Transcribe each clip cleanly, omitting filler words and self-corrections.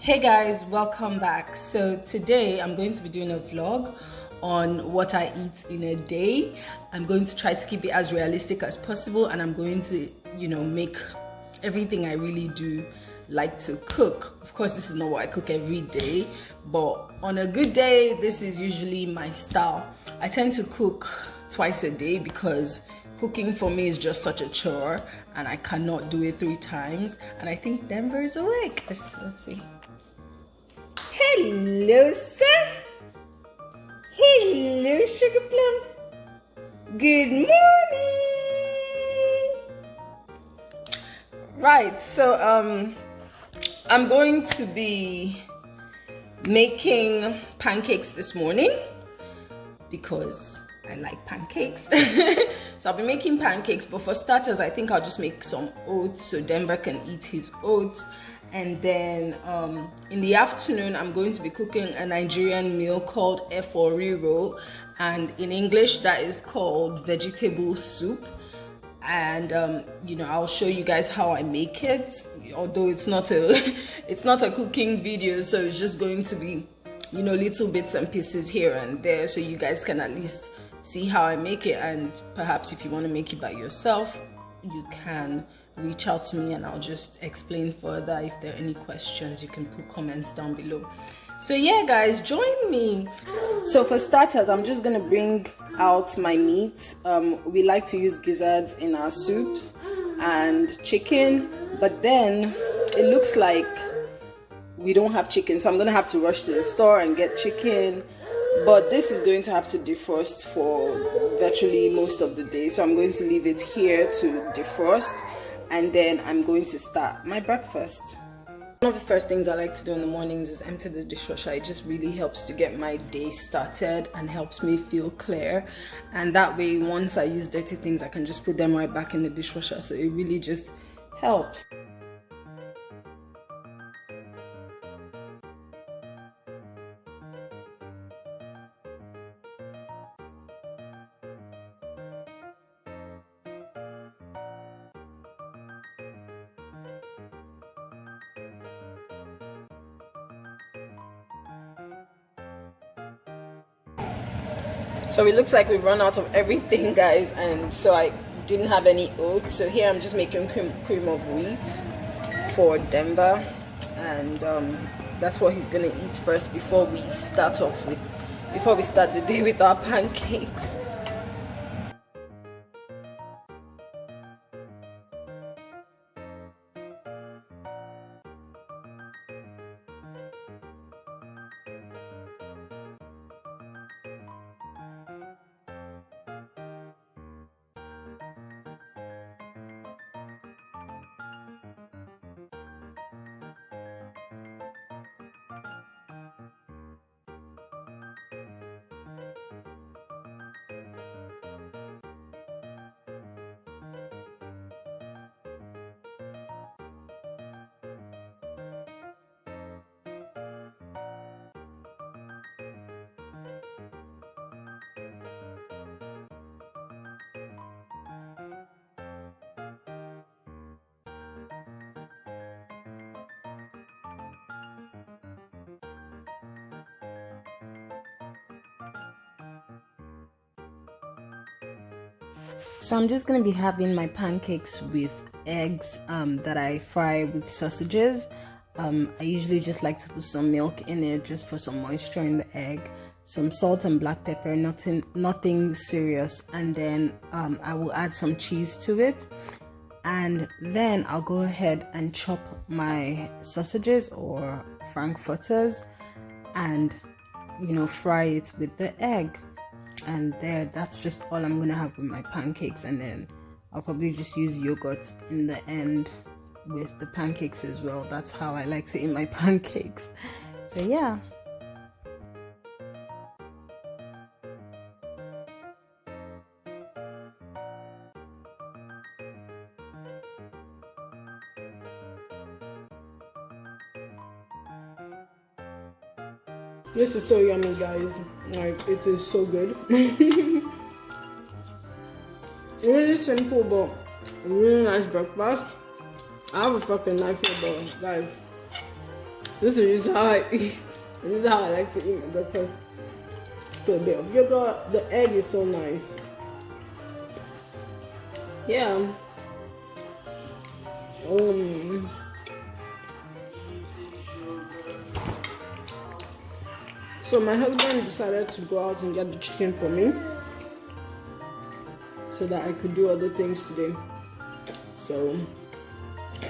Hey guys, welcome back. So today I'm going to be doing a vlog on what I eat in a day. I'm going to try to keep it as realistic as possible, and I'm going to, make everything I really do like to cook. Of course, this is not what I cook every day, but on a good day, this is usually my style. I tend to cook twice a day because cooking for me is just such a chore and I cannot do it 3 times. And I think Denver is awake. Let's see. Hello, sir. Hello, Sugar Plum. Good morning. Right, so I'm going to be making pancakes this morning because I like pancakes. So I'll be making pancakes, but for starters I think I'll just make some oats so Denver can eat his oats. And then in the afternoon I'm going to be cooking a Nigerian meal called Efo Riro, and in English that is called vegetable soup. And I'll show you guys how I make it, although it's not a cooking video, so it's just going to be little bits and pieces here and there, so you guys can at least see how I make it. And perhaps if you want to make it by yourself, you can reach out to me and I'll just explain further. If there are any questions, you can put comments down below. So yeah guys, join me. So for starters, I'm just gonna bring out my meat. We like to use gizzards in our soups and chicken, but then it looks like we don't have chicken, so I'm gonna have to rush to the store and get chicken. But this is going to have to defrost for virtually most of the day, so I'm going to leave it here to defrost, and then I'm going to start my breakfast. One of the first things I like to do in the mornings is empty the dishwasher. It just really helps to get my day started and helps me feel clear, and that way once I use dirty things I can just put them right back in the dishwasher, so it really just helps. So it looks like we've run out of everything, guys, and so I didn't have any oats. So here I'm just making cream of wheat for Denver, and that's what he's gonna eat first before we start the day with our pancakes. So I'm just gonna be having my pancakes with eggs that I fry with sausages. I usually just like to put some milk in it just for some moisture in the egg, some salt and black pepper, nothing serious, and then I will add some cheese to it, and then I'll go ahead and chop my sausages or frankfurters and fry it with the egg. And that's just all I'm gonna have with my pancakes, and then I'll probably just use yogurt in the end with the pancakes as well. That's how I like to eat my pancakes. So yeah. This is so yummy, guys. Like, it is so good. Really simple, but really nice breakfast. I have a fucking knife here, but guys, This is how I eat. This is how I like to eat my breakfast. Put a bit of yogurt. The egg is so nice. Yeah. So my husband decided to go out and get the chicken for me so that I could do other things today. So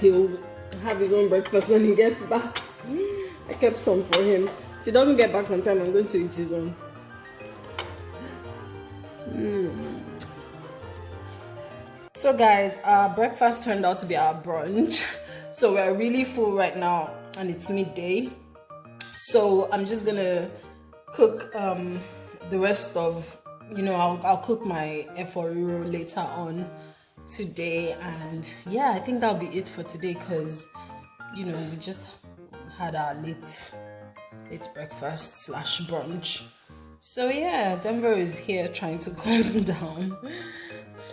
he'll have his own breakfast when he gets back. I kept some for him. If he doesn't get back on time, I'm going to eat his own. So guys, our breakfast turned out to be our brunch. So we're really full right now and it's midday. So I'm just gonna cook the rest of, I'll cook my Efo Riro later on today. And yeah, I think that'll be it for today because, we just had our late breakfast / brunch. So yeah, Denver is here trying to calm down.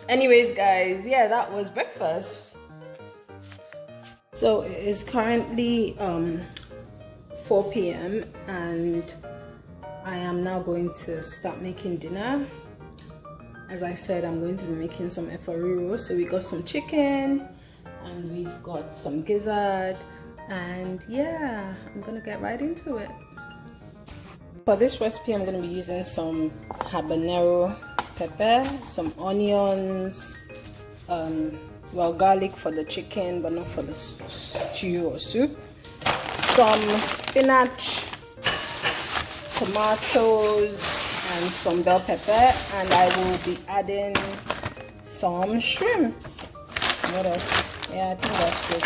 Anyways guys, yeah, that was breakfast. So it is currently 4 p.m. and I am now going to start making dinner. As I said, I'm going to be making some Efo Riro. So we got some chicken and we've got some gizzard, and yeah, I'm gonna get right into it. For this recipe, I'm gonna be using some habanero pepper, some onions, garlic for the chicken but not for the stew or soup, some spinach, tomatoes, and some bell pepper, and I will be adding some shrimps. What else? Yeah, I think that's it.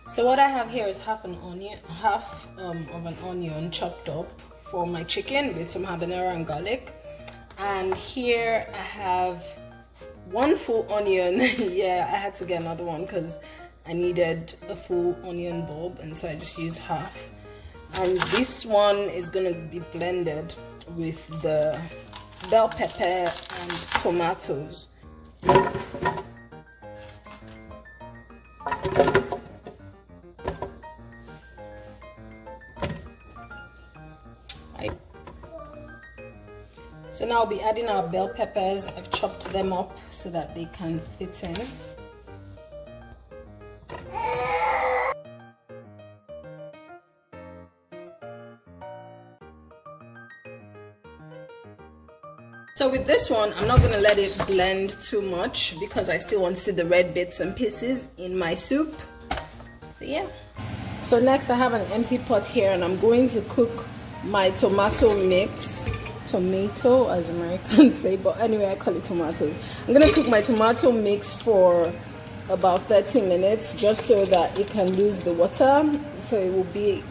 So what I have here is half of an onion chopped up for my chicken with some habanero and garlic. And here I have 1 full onion. Yeah, I had to get another one because I needed a full onion bulb, and so I just used half. And this one is going to be blended with the bell pepper and tomatoes. So now I'll be adding our bell peppers. I've chopped them up so that they can fit in. So with this one, I'm not gonna let it blend too much because I still want to see the red bits and pieces in my soup. So yeah. So next I have an empty pot here and I'm going to cook my tomato mix. Tomato, as Americans say, but anyway, I call it tomatoes. I'm gonna cook my tomato mix for about 30 minutes just so that it can lose the water, so it will be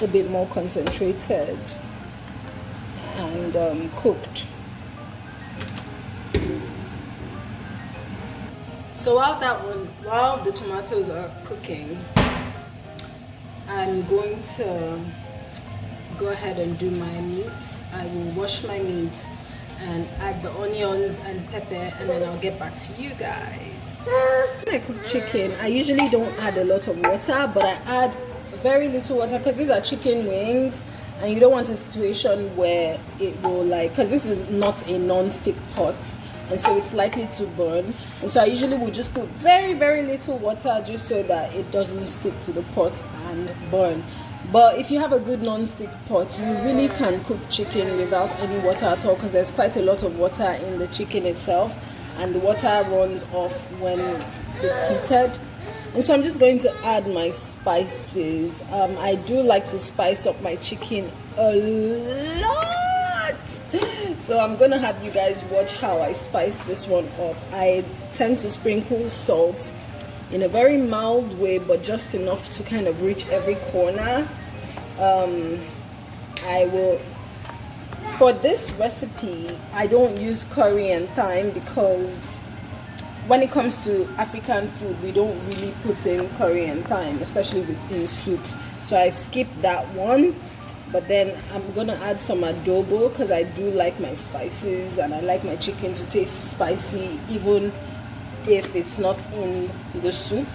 a bit more concentrated and cooked. So while the tomatoes are cooking, I'm going to go ahead and do my meat. I will wash my meat and add the onions and pepper, and then I'll get back to you guys. When I cook chicken, I usually don't add a lot of water, but I add very little water because these are chicken wings and you don't want a situation where it will because this is not a non-stick pot and so it's likely to burn, and so I usually will just put very little water just so that it doesn't stick to the pot and burn. But if you have a good non-stick pot, you really can cook chicken without any water at all because there's quite a lot of water in the chicken itself and the water runs off when it's heated. And so I'm just going to add my spices. I do like to spice up my chicken a lot. So I'm gonna have you guys watch how I spice this one up. I tend to sprinkle salt in a very mild way, but just enough to kind of reach every corner. For this recipe, I don't use curry and thyme because when it comes to African food, we don't really put in curry and thyme, especially in soups. So I skip that one. But then I'm gonna add some adobo because I do like my spices and I like my chicken to taste spicy even if it's not in the soup.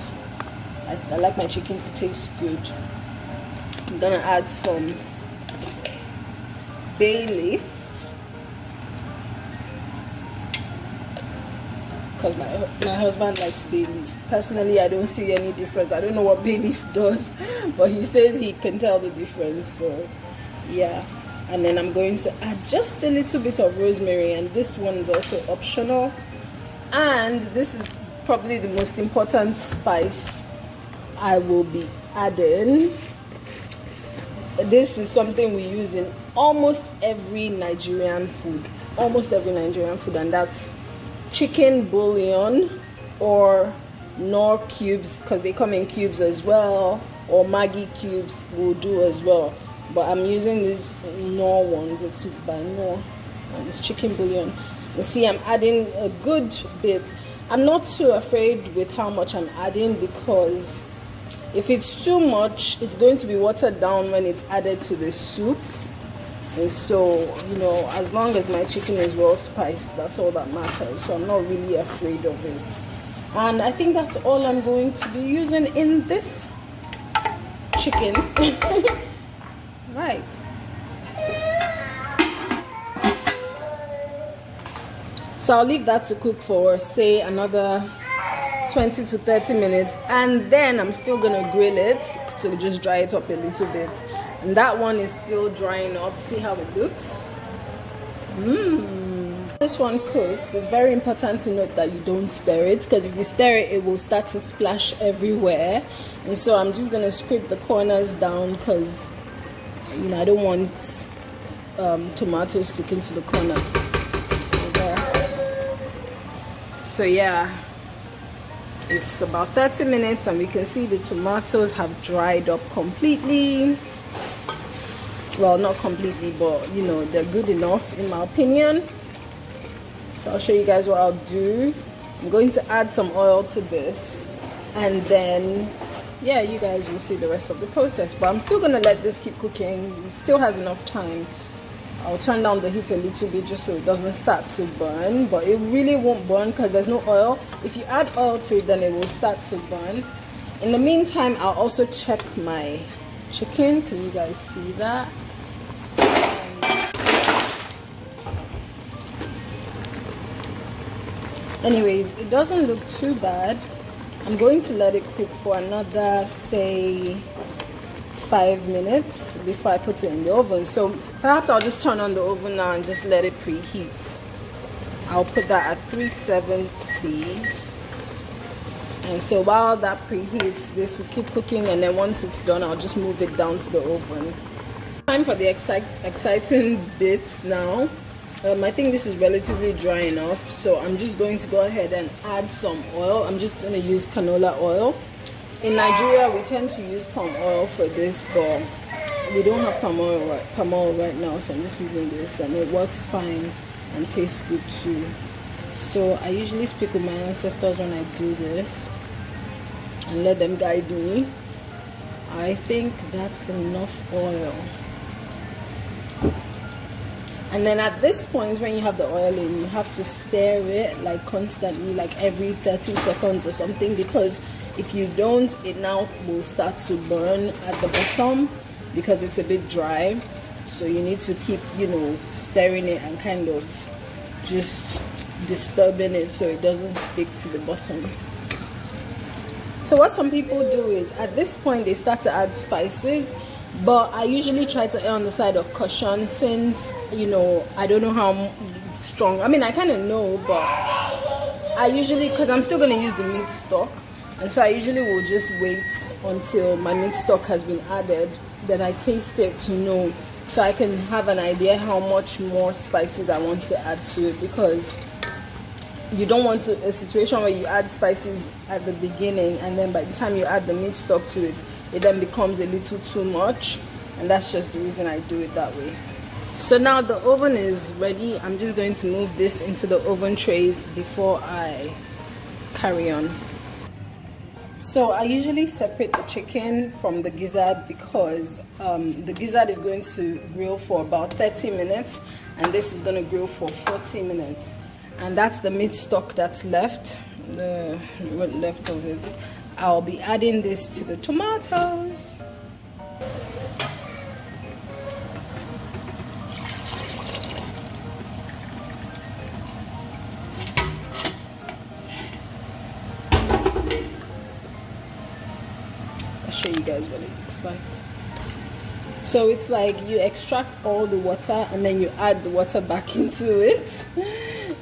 I like my chicken to taste good. I'm gonna add some bay leaf because my husband likes bay leaf. Personally, I don't see any difference. I don't know what bay leaf does, but he says he can tell the difference. So yeah, and then I'm going to add just a little bit of rosemary, and this one is also optional. And this is probably the most important spice I will be adding. This is something we use in almost every Nigerian food, and that's chicken bouillon or Knorr cubes, because they come in cubes as well, or Maggi cubes will do as well. But I'm using these Knorr ones. It's by Knorr, and it's chicken bouillon. You see, I'm adding a good bit. I'm not too afraid with how much I'm adding, because if it's too much, it's going to be watered down when it's added to the soup. And so, you know, as long as my chicken is well spiced, that's all that matters. So I'm not really afraid of it. And I think that's all I'm going to be using in this chicken. Right. So I'll leave that to cook for, say, another 20 to 30 minutes, and then I'm still gonna grill it to just dry it up a little bit. And that one is still drying up. See how it looks? This one cooks. It's very important to note that you don't stir it, because if you stir it, it will start to splash everywhere. And so I'm just gonna scrape the corners down, because you know, I don't want tomatoes sticking to the corner. So yeah, it's about 30 minutes and we can see the tomatoes have dried up completely. Well, not completely, but you know, they're good enough in my opinion. So I'll show you guys what I'll do. I'm going to add some oil to this, and then yeah, you guys will see the rest of the process. But I'm still gonna let this keep cooking. It still has enough time. I'll turn down the heat a little bit just so it doesn't start to burn, but it really won't burn because there's no oil. If you add oil to it, then it will start to burn. In the meantime, I'll also check my chicken. Can you guys see that? Anyways, it doesn't look too bad. I'm going to let it cook for another, say, 5 minutes before I put it in the oven. So perhaps I'll just turn on the oven now and just let it preheat. I'll put that at 370. And so while that preheats, this will keep cooking, and then once it's done, I'll just move it down to the oven. Time for the exciting bits now. I think this is relatively dry enough, so I'm just going to go ahead and add some oil. I'm just going to use canola oil. In Nigeria, we tend to use palm oil for this, but we don't have palm oil right now, so I'm just using this, and it works fine and tastes good too. So I usually speak with my ancestors when I do this and let them guide me. I think that's enough oil. And then at this point, when you have the oil in, you have to stir it like constantly, like every 30 seconds or something, because if you don't, it now will start to burn at the bottom because it's a bit dry. So you need to keep, you know, stirring it and kind of just disturbing it so it doesn't stick to the bottom. So what some people do is at this point they start to add spices, but I usually try to err on the side of caution, since, you know, I don't know how strong, I mean I kind of know, but I usually, because I'm still going to use the meat stock, And so I usually will just wait until my meat stock has been added. Then I taste it to know, so I can have an idea how much more spices I want to add to it, because you don't want a situation where you add spices at the beginning and then by the time you add the meat stock to it, it then becomes a little too much, and that's just the reason I do it that way. So now the oven is ready. I'm just going to move this into the oven trays before I carry on. So I usually separate the chicken from the gizzard because the gizzard is going to grill for about 30 minutes and this is going to grill for 40 minutes. And that's the meat stock that's left, the left of it. I'll be adding this to the tomatoes. I'll show you guys what it looks like. So it's like you extract all the water and then you add the water back into it.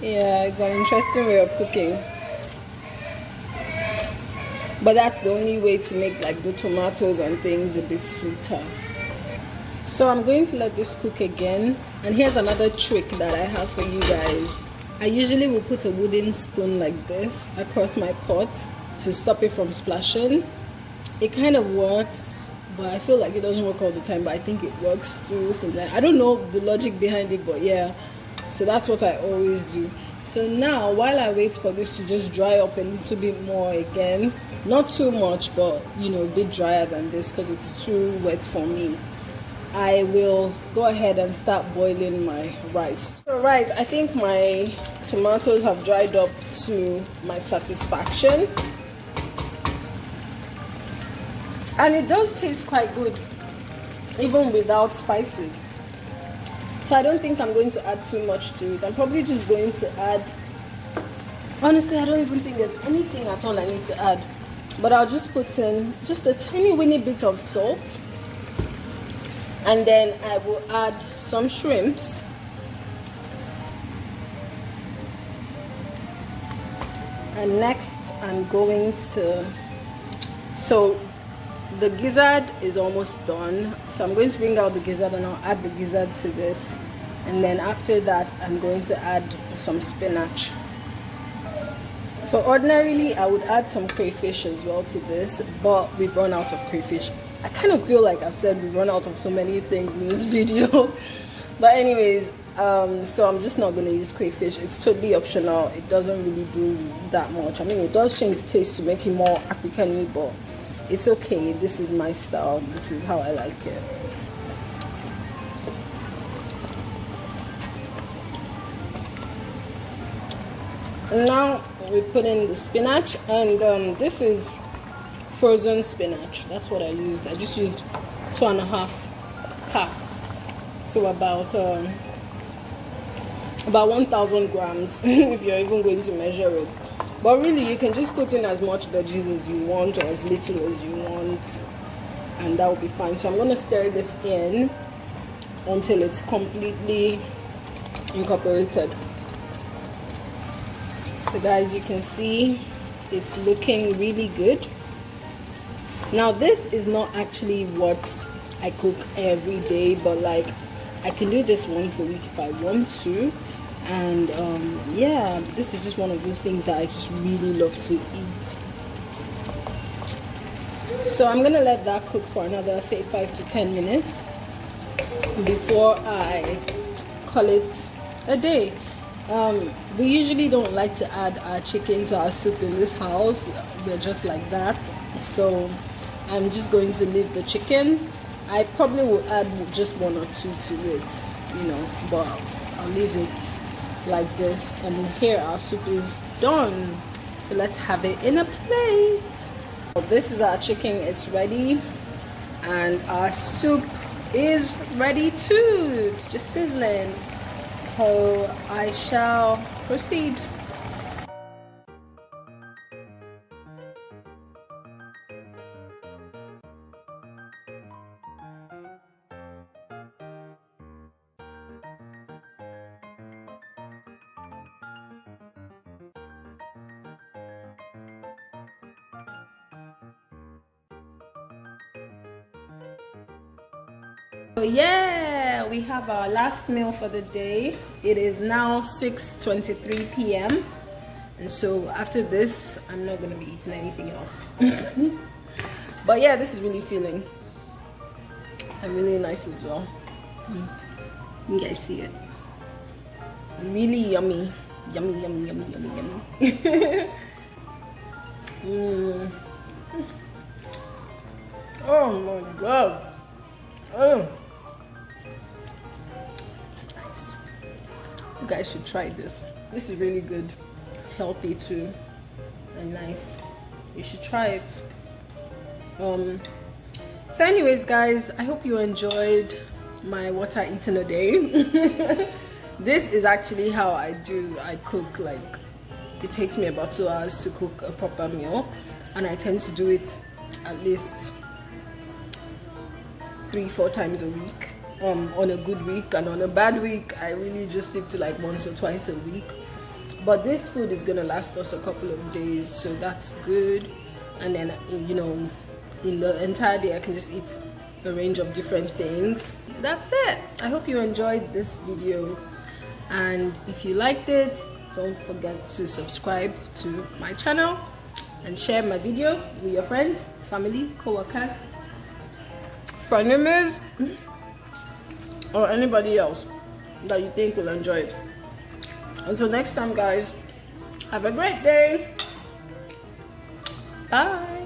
Yeah, it's an interesting way of cooking. But that's the only way to make like the tomatoes and things a bit sweeter. So I'm going to let this cook again. And here's another trick that I have for you guys. I usually will put a wooden spoon like this across my pot to stop it from splashing. It kind of works, but I feel like it doesn't work all the time, but I think it works too sometimes. I don't know the logic behind it, but yeah. So that's what I always do. So now while I wait for this to just dry up a little bit more again, not too much, but you know, a bit drier than this because it's too wet for me, I will go ahead and start boiling my rice. All right, I think my tomatoes have dried up to my satisfaction. And it does taste quite good, even without spices. So I don't think I'm going to add too much to it. I'm probably just going to add, honestly, I don't even think there's anything at all I need to add. But I'll just put in just a tiny weeny bit of salt. And then I will add some shrimps. And next I'm going to, so the gizzard is almost done, so I'm going to bring out the gizzard and I'll add the gizzard to this, and then after that I'm going to add some spinach. So ordinarily I would add some crayfish as well to this, but we've run out of crayfish. I kind of feel like I've said we've run out of so many things in this video. But anyways, so I'm just not going to use crayfish. It's totally optional. It doesn't really do that much. I mean, it does change the taste to make it more African-y, but it's okay. This is my style. This is how I like it. Now we put in the spinach, and this is frozen spinach. That's what I used. I just used 2.5 pack, so about 1,000 grams if you're even going to measure it. But really, you can just put in as much veggies as you want or as little as you want, and that will be fine. So I'm going to stir this in until it's completely incorporated. So guys, you can see it's looking really good. Now this is not actually what I cook every day, but like I can do this once a week if I want to. And yeah, this is just one of those things that I just really love to eat. So I'm gonna let that cook for another, say, 5 to 10 minutes before I call it a day. We usually don't like to add our chicken to our soup in this house. We're just like that. So I'm just going to leave the chicken. I probably will add just 1 or 2 to it, you know, but I'll leave it like this. And here our soup is done. So let's have it in a plate. This is our chicken. It's ready, and our soup is ready too. It's just sizzling. So I shall proceed. So yeah, we have our last meal for the day. It is now 6:23 p.m. and so after this I'm not gonna be eating anything else. But yeah, this is really filling and really nice as well. You guys see it? Really yummy. Yummy, yummy, yummy, yummy, yummy. Oh my god. Oh, it's nice. You guys should try this. This is really good, healthy too, and nice. You should try it. So anyways guys, I hope you enjoyed my what I eat in a day. This is actually how I cook. Like, it takes me about 2 hours to cook a proper meal, and I tend to do it at least 3-4 times a week, on a good week, and on a bad week I really just stick to like once or twice a week. But this food is gonna last us a couple of days, so that's good. And then, you know, in the entire day I can just eat a range of different things. That's it. I hope you enjoyed this video, and if you liked it, don't forget to subscribe to my channel and share my video with your friends, family, co-workers, frenemies, or anybody else that you think will enjoy it. Until next time guys, have a great day. Bye.